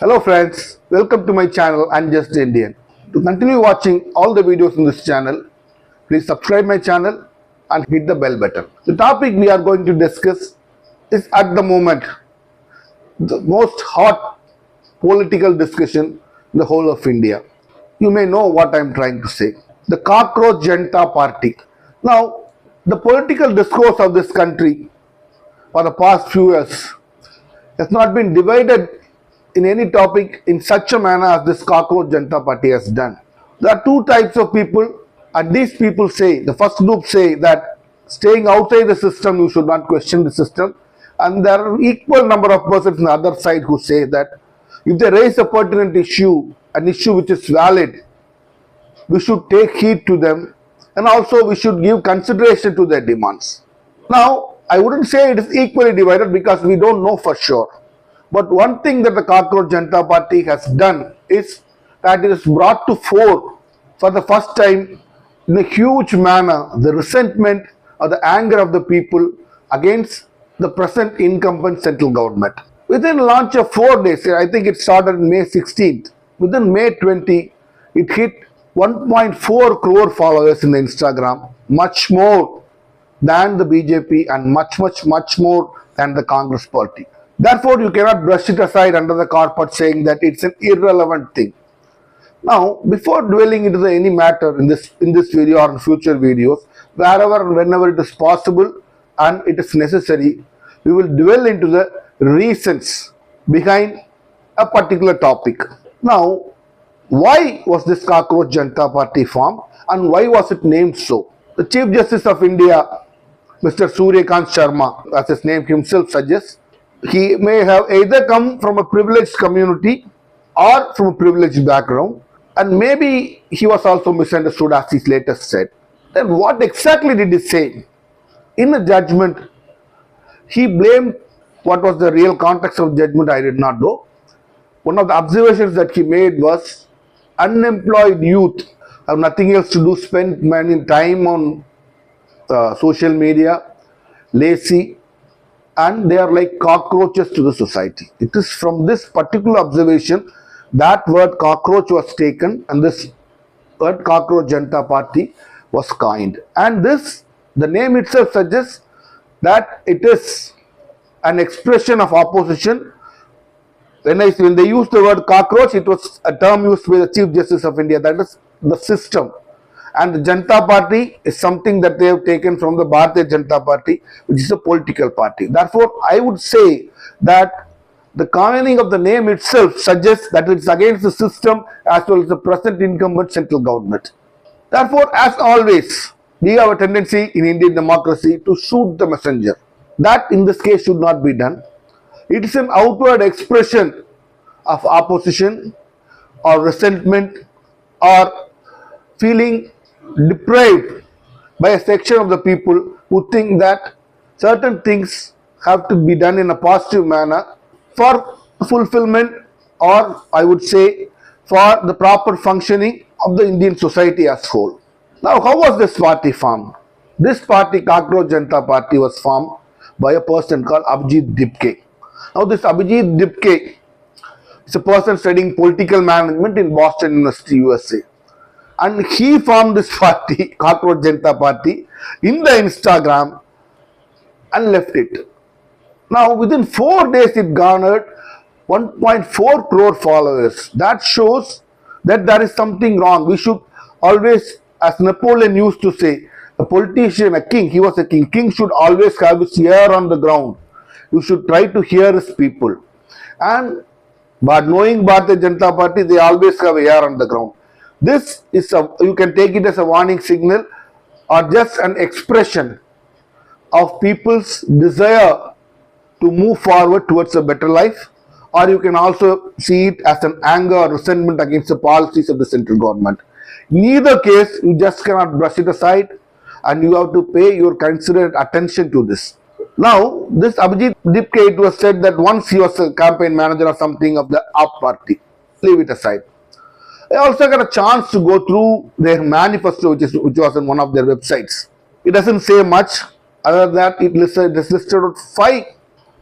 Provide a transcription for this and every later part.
Hello friends, welcome to my channel Unjust Indian. To continue watching all the videos in this channel, please subscribe my channel and hit the bell button. The topic we are going to discuss is at the moment the most hot political discussion in the whole of India. You may know what I am trying to say. The Cockroach Janata Party. Now, the political discourse of this country for the past few years has not been divided in any topic in such a manner as this Cockroach Janata Party has done. There are two types of people, and these people say, the first group say that staying outside the system, you should not question the system, and there are equal number of persons on the other side who say that if they raise a pertinent issue, an issue which is valid, we should take heed to them, and also we should give consideration to their demands. Now, I wouldn't say it is equally divided because we don't know for sure. But one thing that the Cockroach Janata Party has done is that it has brought to fore for the first time in a huge manner the resentment or the anger of the people against the present incumbent central government. Within a launch of 4 days, I think it started on May 16th, within May 20, it hit 1.4 crore followers in the Instagram, much more than the BJP and much more than the Congress party. Therefore, you cannot brush it aside under the carpet saying that it's an irrelevant thing. Now, before dwelling into any matter in this video or in future videos, wherever and whenever it is possible and it is necessary, we will dwell into the reasons behind a particular topic. Now, why was this Cockroach Janata Party formed and why was it named so? The Chief Justice of India, Mr. Suryakant Sharma, as his name himself suggests, he may have either come from a privileged community or from a privileged background, and maybe he was also misunderstood as he later said. Then what exactly did he say? In a judgment, he blamed what was the real context of judgment, I did not know. One of the observations that he made was unemployed youth have nothing else to do, spend many time on social media, lazy, and they are like cockroaches to the society. It is from this particular observation that word cockroach was taken and this word Cockroach Janata Party was coined. And this, the name itself suggests that it is an expression of opposition. When they used the word cockroach, it was a term used by the Chief Justice of India, that is the system. And the Janata Party is something that they have taken from the Bharatiya Janata Party, which is a political party. Therefore, I would say that the coining of the name itself suggests that it's against the system as well as the present incumbent central government. Therefore, as always, we have a tendency in Indian democracy to shoot the messenger. That in this case should not be done. It is an outward expression of opposition or resentment or feeling deprived by a section of the people who think that certain things have to be done in a positive manner for fulfillment, or I would say for the proper functioning of the Indian society as whole. Now, how was this party formed? This party, Cockroach Janata Party, was formed by a person called Abhijeet Dipke. Now, this Abhijeet Dipke is a person studying political management in Boston University, USA. And he formed this party, Cockroach Janata Party, in the Instagram and left it. Now, within 4 days, it garnered 1.4 crore followers. That shows that there is something wrong. We should always, as Napoleon used to say, a politician, a king, he was a king. King should always have his ear on the ground. You should try to hear his people. And but knowing Bharatiya Janata Party, they always have a ear on the ground. This is you can take it as a warning signal or just an expression of people's desire to move forward towards a better life, or you can also see it as an anger or resentment against the policies of the central government. In either case, you just cannot brush it aside and you have to pay your considerate attention to this. Now, this Abhijeet Dipke, it was said that once he was a campaign manager or something of the AAP party. Leave it aside. I also got a chance to go through their manifesto, which was on one of their websites. It doesn't say much other than that it listed 5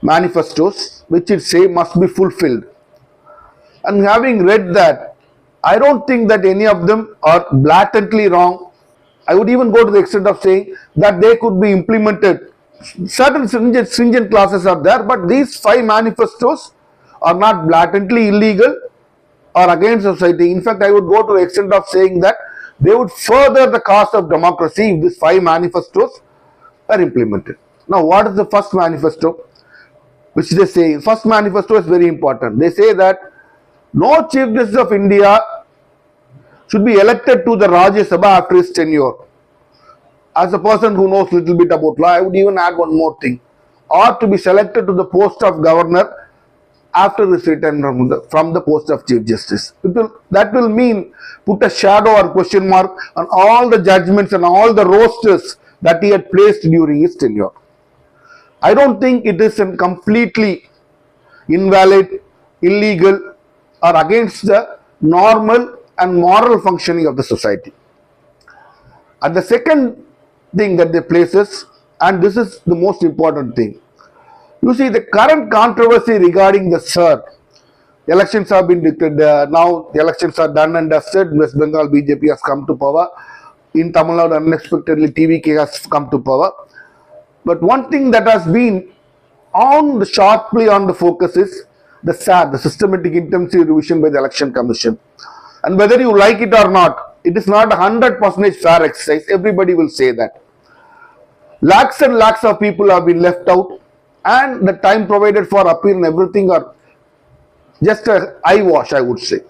manifestos which it say must be fulfilled. And having read that, I don't think that any of them are blatantly wrong. I would even go to the extent of saying that they could be implemented. Certain stringent clauses are there, but these 5 manifestos are not blatantly illegal or against society. In fact, I would go to the extent of saying that they would further the cause of democracy if these 5 manifestos are implemented. Now, what is the first manifesto? Which they say, first manifesto is very important. They say that no Chief Justice of India should be elected to the Rajya Sabha after his tenure. As a person who knows little bit about law, I would even add one more thing. Or to be selected to the post of governor after his retirement from the post of Chief Justice. That will mean put a shadow or question mark on all the judgments and all the rosters that he had placed during his tenure. I don't think it is completely invalid, illegal, or against the normal and moral functioning of the society. And the second thing that they place is, and this is the most important thing, you see the current controversy regarding the SIR. Elections have been declared, now the elections are done and dusted. West Bengal BJP has come to power. In Tamil Nadu, unexpectedly TVK has come to power. But one thing that has been sharply on the focus is the SAR, the Systematic Intensive Revision by the Election Commission. And whether you like it or not, it is not a 100% fair exercise. Everybody will say that. Lakhs and lakhs of people have been left out, and the time provided for appeal and everything are just a eyewash, I would say.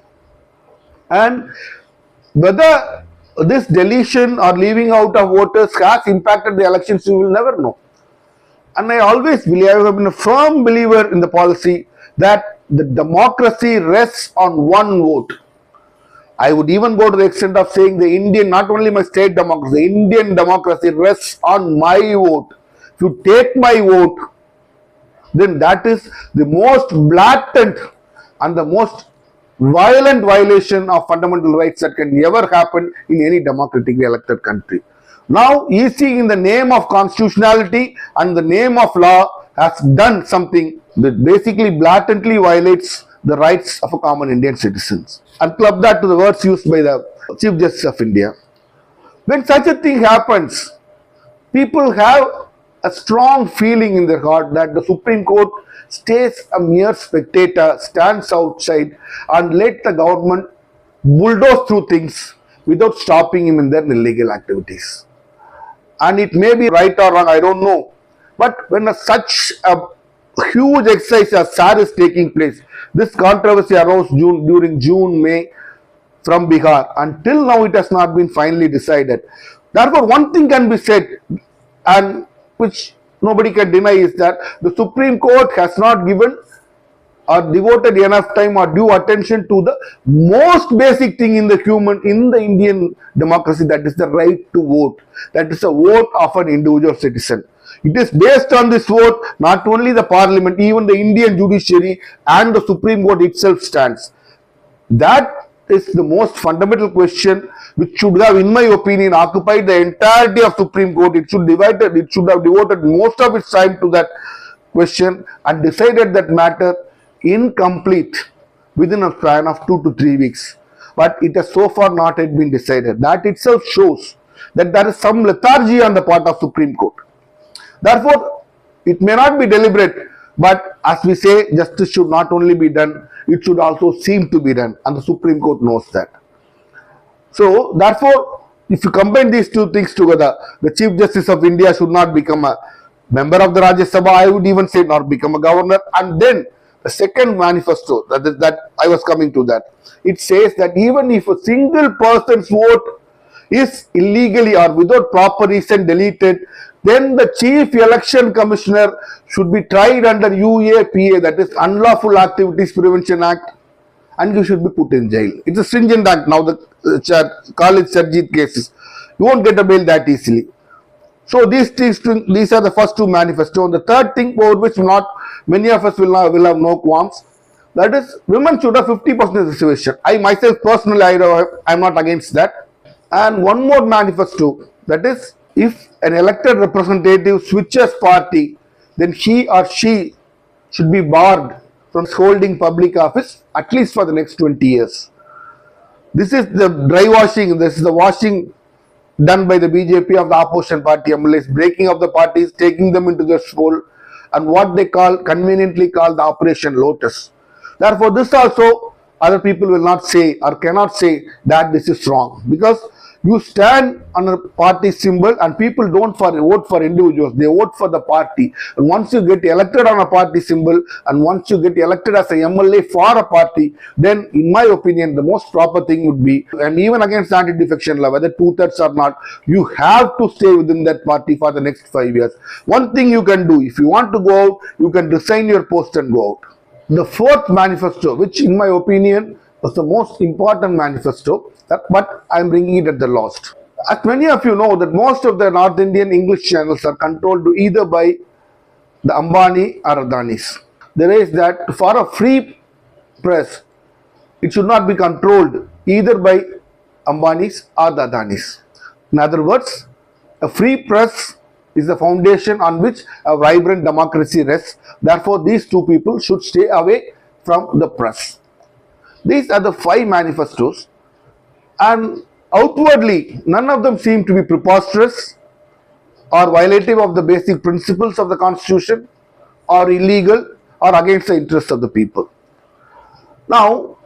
And whether this deletion or leaving out of voters has impacted the elections, you will never know. And I always believe, I have been a firm believer in the policy that the democracy rests on one vote. I would even go to the extent of saying the Indian, not only my state democracy, the Indian democracy rests on my vote. If you take my vote, then that is the most blatant and the most violent violation of fundamental rights that can ever happen in any democratically elected country. Now, EC in the name of constitutionality and the name of law has done something that basically blatantly violates the rights of a common Indian citizens. And club that to the words used by the Chief Justice of India. When such a thing happens, people have a strong feeling in their heart that the Supreme Court stays a mere spectator, stands outside and let the government bulldoze through things without stopping him in their illegal activities. And it may be right or wrong, I don't know. But when such a huge exercise as SAR is taking place, this controversy arose during June, May from Bihar. Until now, it has not been finally decided. Therefore, one thing can be said, and which nobody can deny, is that the Supreme Court has not given or devoted enough time or due attention to the most basic thing in the Indian democracy, that is the right to vote. That is a vote of an individual citizen. It is based on this vote, not only the parliament, even the Indian judiciary and the Supreme Court itself stands. That is the most fundamental question which should have, in my opinion, occupied the entirety of Supreme Court. It should have devoted most of its time to that question and decided that matter incomplete within a span of 2 to 3 weeks. But it has so far not yet been decided. That itself shows that there is some lethargy on the part of Supreme Court. Therefore, it may not be deliberate, but as we say, justice should not only be done, it should also seem to be done, and the Supreme Court knows that. So, therefore, if you combine these two things together, the Chief Justice of India should not become a member of the Rajya Sabha, I would even say not become a governor. And then the second manifesto, that I was coming to that, it says that even if a single person's vote is illegally or without proper reason deleted, then the Chief Election Commissioner should be tried under UAPA, that is Unlawful Activities Prevention Act, and you should be put in jail. It's a stringent act now, the college Sarjeet cases. You won't get a bail that easily. So these are the first two manifestos. And the third thing, over which not many of us will have no qualms, that is women should have 50% reservation. I myself personally, I'm not against that. And one more manifesto, that is, if an elected representative switches party, then he or she should be barred from holding public office at least for the next 20 years. This is the dry washing, this is the washing done by the BJP of the opposition party MLAs, breaking of the parties, taking them into their fold, and what they conveniently call the Operation Lotus. Therefore, this also other people will not say or cannot say that this is wrong, because you stand on a party symbol and people don't vote for individuals, they vote for the party. And once you get elected on a party symbol and once you get elected as a MLA for a party, then in my opinion the most proper thing would be, and even against anti-defection law, whether 2/3 or not, you have to stay within that party for the next 5 years. One thing you can do, if you want to go out, you can resign your post and go out. The fourth manifesto, which in my opinion was the most important manifesto, but I am bringing it at the last. As many of you know that most of the North Indian English channels are controlled either by the Ambani or Adanis. There is that for a free press, it should not be controlled either by Ambanis or the Adanis. In other words, a free press is the foundation on which a vibrant democracy rests. Therefore, these two people should stay away from the press. These are the 5 manifestos, and outwardly none of them seem to be preposterous or violative of the basic principles of the constitution or illegal or against the interests of the people. Now,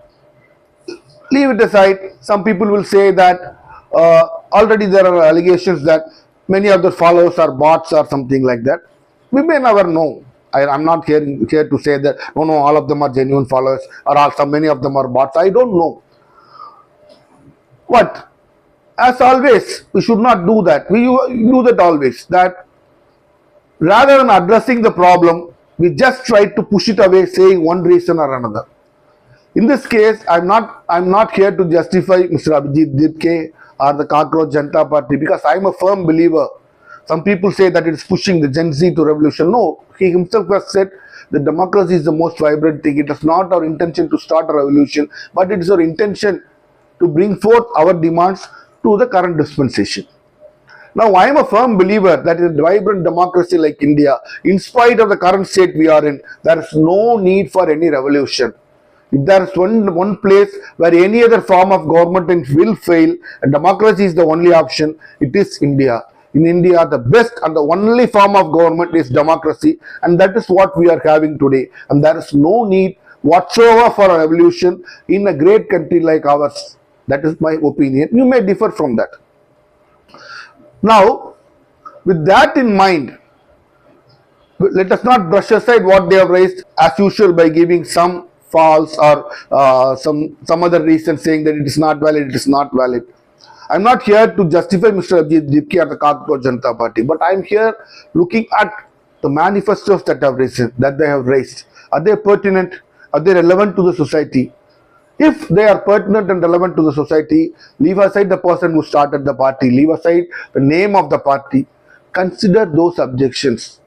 leave it aside. Some people will say that already there are allegations that many of the followers are bots or something like that. We may never know. I'm not here to say that no, all of them are genuine followers or many of them are bots. I don't know. But as always, we should not do that. We do that always. That rather than addressing the problem, we just try to push it away, saying one reason or another. In this case, I'm not here to justify Mr. Abhijeet, Dipke or the Cockroach Janata party, because I'm a firm believer. Some people say that it's pushing the Gen Z to revolution. No, he himself has said that democracy is the most vibrant thing. It is not our intention to start a revolution, but it is our intention to bring forth our demands to the current dispensation. Now, I am a firm believer that in a vibrant democracy like India, in spite of the current state we are in, there is no need for any revolution. If there is one place where any other form of government will fail, and democracy is the only option, it is India. In India, the best and the only form of government is democracy, and that is what we are having today. And there is no need whatsoever for a revolution in a great country like ours. That is my opinion. You may differ from that. Now, with that in mind, let us not brush aside what they have raised as usual by giving some false or some other reason saying that it is not valid, it is not valid. I am not here to justify Mr. Abhijeet, Dipke or the Cockroach Janata party, but I am here looking at the manifestos that they have raised. Are they pertinent? Are they relevant to the society? If they are pertinent and relevant to the society, leave aside the person who started the party, leave aside the name of the party, consider those objections.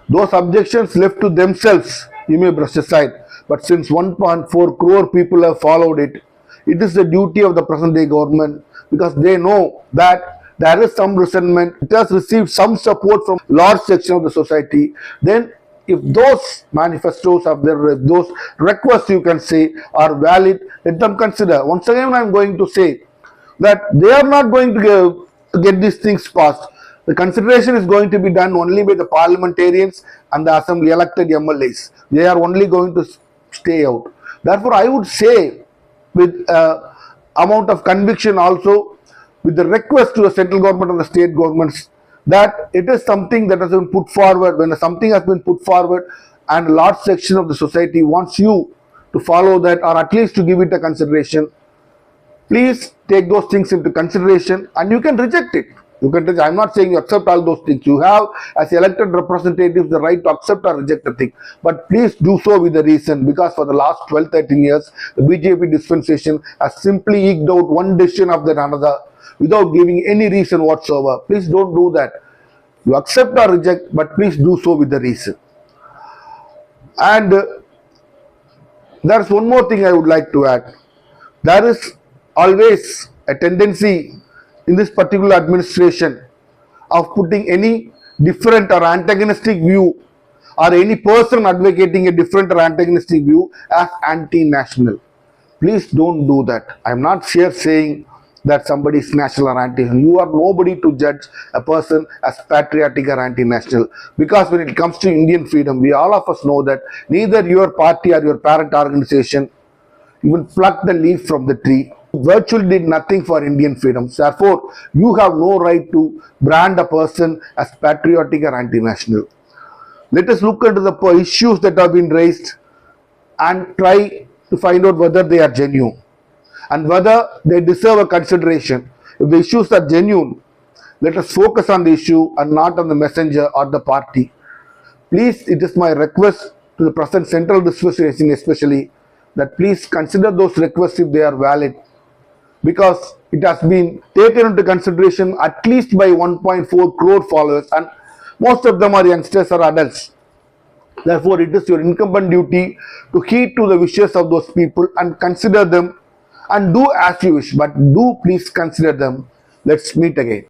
Those objections left to themselves, you may brush aside. But since 1.4 crore people have followed it, it is the duty of the present day government, because they know that there is some resentment, it has received some support from large section of the society. Then if those manifestos of those requests, you can say, are valid, let them consider. Once again, I am going to say that they are not going to get these things passed. The consideration is going to be done only by the parliamentarians and the assembly elected MLAs. They are only going to stay out. Therefore, I would say with amount of conviction also, with the request to the central government and the state governments, that it is something that has been put forward. When something has been put forward and a large section of the society wants you to follow that, or at least to give it a consideration, please take those things into consideration and you can reject it. I am not saying you accept all those things. You have, as elected representatives, the right to accept or reject a thing. But please do so with a reason, because for the last 12-13 years, the BJP dispensation has simply eked out one decision after another without giving any reason whatsoever. Please don't do that. You accept or reject, but please do so with a reason. And there is one more thing I would like to add. There is always a tendency in this particular administration of putting any different or antagonistic view or any person advocating a different or antagonistic view as anti-national. Please don't do that. I'm not here saying that somebody is national or anti-national. You are nobody to judge a person as patriotic or anti-national. Because when it comes to Indian freedom, we all of us know that neither your party or your parent organization even plucked the leaf from the tree. Virtually did nothing for Indian freedom. Therefore, you have no right to brand a person as patriotic or anti-national. Let us look into the issues that have been raised and try to find out whether they are genuine and whether they deserve a consideration. If the issues are genuine, let us focus on the issue and not on the messenger or the party. Please, it is my request to the present central dispensation especially that please consider those requests if they are valid, because it has been taken into consideration at least by 1.4 crore followers, and most of them are youngsters or adults. Therefore, it is your incumbent duty to heed to the wishes of those people and consider them, and do as you wish, but do please consider them. Let's meet again.